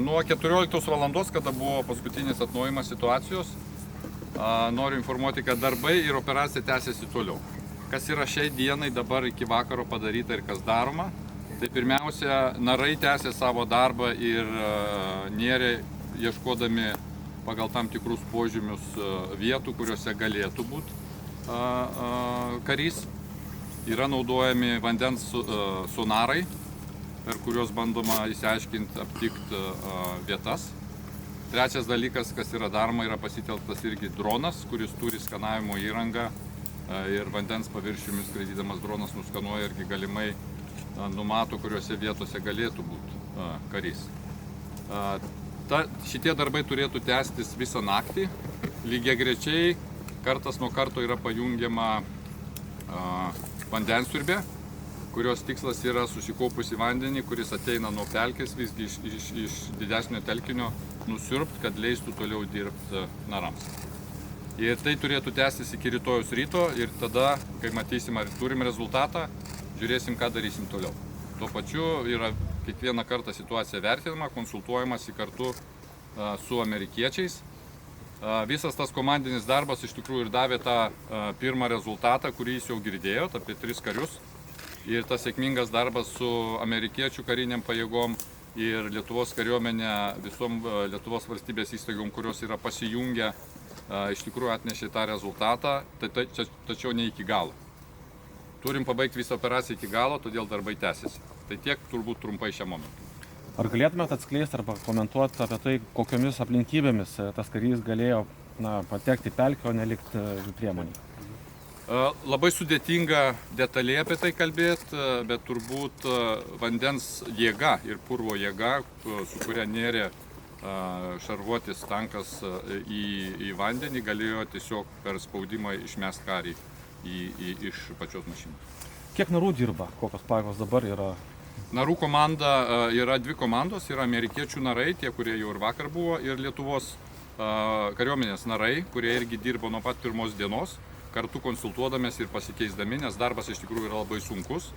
Nuo 14 valandos, kada buvo paskutinis atnaujimas situacijos, noriu informuoti, kad darbai ir operacija tęsiasi toliau. Kas yra šiai dienai dabar iki vakaro padaryta ir kas daroma, tai pirmiausia, narai tęsė savo darbą ir nėrė ieškodami pagal tam tikrus požymius vietų, kuriuose galėtų būti karys. Yra naudojami vandens sonarai, per kuriuos bandoma išsiaiškinti, aptikti vietas. Trečias dalykas, kas yra daroma, yra pasitelktas irgi dronas, kuris turi skanavimo įrangą ir vandens paviršiumi skraidydamas dronas nuskanuoja irgi galimai numato, kuriuose vietose galėtų būti karys. Šitie darbai turėtų tęstis visą naktį. Lygiagrečiai kartas nuo karto yra pajungiama vandensiurbė, kurios tikslas yra susikaupusi vandenį, kuris ateina nuo pelkės, visgi iš didesnio telkinio nusiurbti, kad leistų toliau dirbti narams. Ir tai turėtų tęstis iki rytojus ryto ir tada, kai matysim, ar turim rezultatą, žiūrėsim, ką darysim toliau. Tuo pačiu yra kiekvieną kartą situacija vertinama, konsultuojamasi kartu su amerikiečiais. Visas tas komandinis darbas iš tikrųjų ir davė tą pirmą rezultatą, kurį jūs jau girdėjot, apie 3 karius. Ir tas sėkmingas darbas su amerikiečių kariniam pajėgom ir Lietuvos kariuomenė, visom Lietuvos valstybės įstaigom, kurios yra pasijungę, iš tikrųjų atnešė tą rezultatą, tačiau ne iki galo. Turim pabaigti visą operaciją iki galo, todėl darbai tęsiasi. Tai tiek turbūt trumpai šiam momentui. Ar galėtumėte atskleisti arba komentuoti apie tai, kokiomis aplinkybėmis tas karys galėjo patekti į pelkę, o nelikti priemonį? Labai sudėtinga detaliai apie tai kalbėti, bet turbūt vandens jėga ir purvo jėga, su kuria nėrė šarvuotis tankas į vandenį, galėjo tiesiog per spaudimą išmest karį iš pačios mašinos. Kiek narų dirba? Kokios pajėgos dabar yra? Narų komanda yra 2 komandos, yra amerikiečių narai, tie, kurie jau ir vakar buvo, ir Lietuvos kariuomenės narai, kurie irgi dirbo nuo pat pirmos dienos, kartu konsultuodamės ir pasikeisdami, nes darbas iš tikrųjų yra labai sunkus.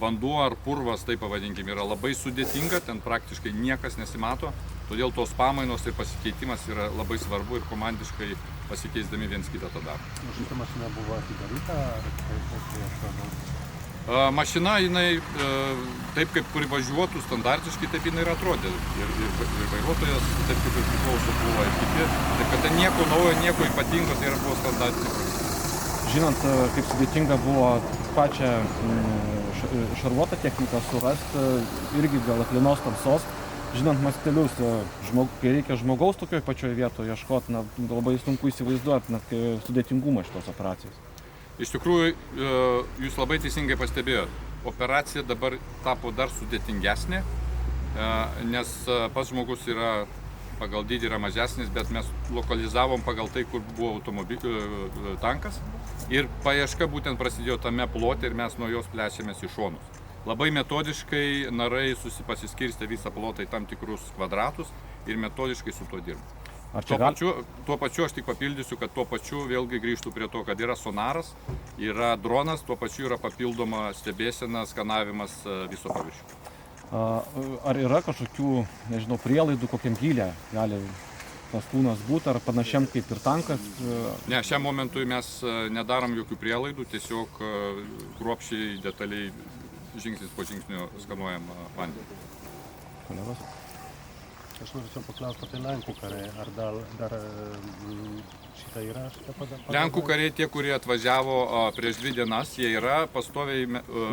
Vanduo ar purvas, taip pavadinkim, yra labai sudėtinga, ten praktiškai niekas nesimato, todėl tos pamainos ir pasikeitimas yra labai svarbu ir komandiškai pasikeisdami viens kitą tą daro. Šita mašina buvo atidaryta ar kaip? Mašina, jinai taip kaip privažiuotų standartiškai, taip jinai ir atrodė. Ir vairuotojas, taip kaip ir priklauso, buvo ir kiti. Taip kad ten nieko naujo, nieko ypatingo, tai yra buvo standartinis. Žinant, kaip sudėtinga buvo pačią šarvuotą techniką surasti, irgi gal aklinos tamsos, žinant mastelius, kai reikia žmogaus tokioje pačioje vietoje ieškoti, labai sunku įsivaizduoti net sudėtingumą šitos operacijos. Iš tikrųjų, jūs labai teisingai pastebėjote, operacija dabar tapo dar sudėtingesnė, nes pats žmogus yra pagal dydį yra mažesnis, bet mes lokalizavom pagal tai, kur buvo tankas ir paieška būtent prasidėjo tame plote ir mes nuo jos plečiamės į šonus. Labai metodiškai narai pasiskirstė visą plotą į tam tikrus kvadratus ir metodiškai su tuo dirba. Tuo pačiu aš tik papildysiu, kad tuo pačiu vėlgi grįžtų prie to, kad yra sonaras, yra dronas, tuo pačiu yra papildoma stebėsena, skanavimas viso paviršių. Ar yra kažkokių, nežinau, prielaidų, kokiam gylė gali tas kūnas būti, ar panašiam kaip ir tankas? Ne, šiam momentui mes nedarom jokių prielaidų, tiesiog kruopščiai, detaliai, žingsnis po žingsnio skanuojam vandenį. Kolegos? Aš noriu paklausti apie Lenkų kariai, ar dar šitą yra? Lenkų kariai, tie, kurie atvažiavo prieš 2 dienas, jie yra pastoviai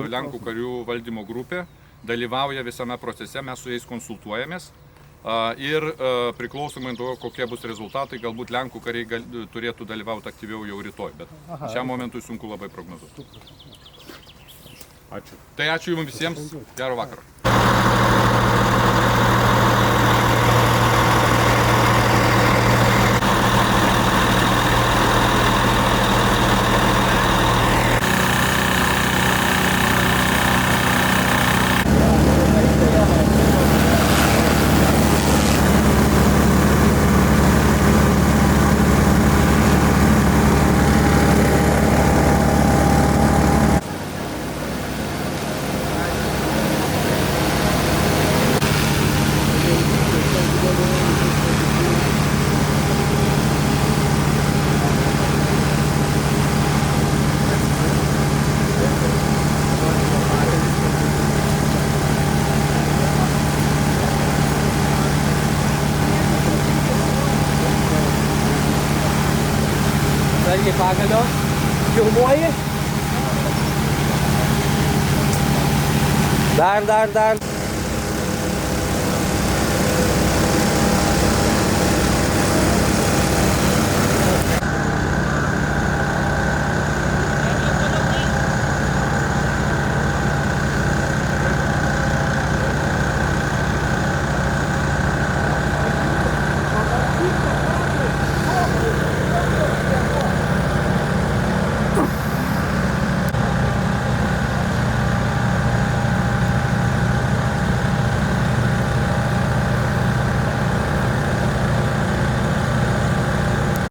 Lenkų karių valdymo grupė, dalyvauja visame procese, mes su jais konsultuojamės ir priklausomai nuo to, kokie bus rezultatai, galbūt Lenkų kariai turėtų dalyvauti aktyviau jau rytoj, bet šiam momentui sunku labai prognozuoti. Ačiū. Tai ačiū jums visiems, gero vakaro. irgi pagalio. Filmuoji. Dar.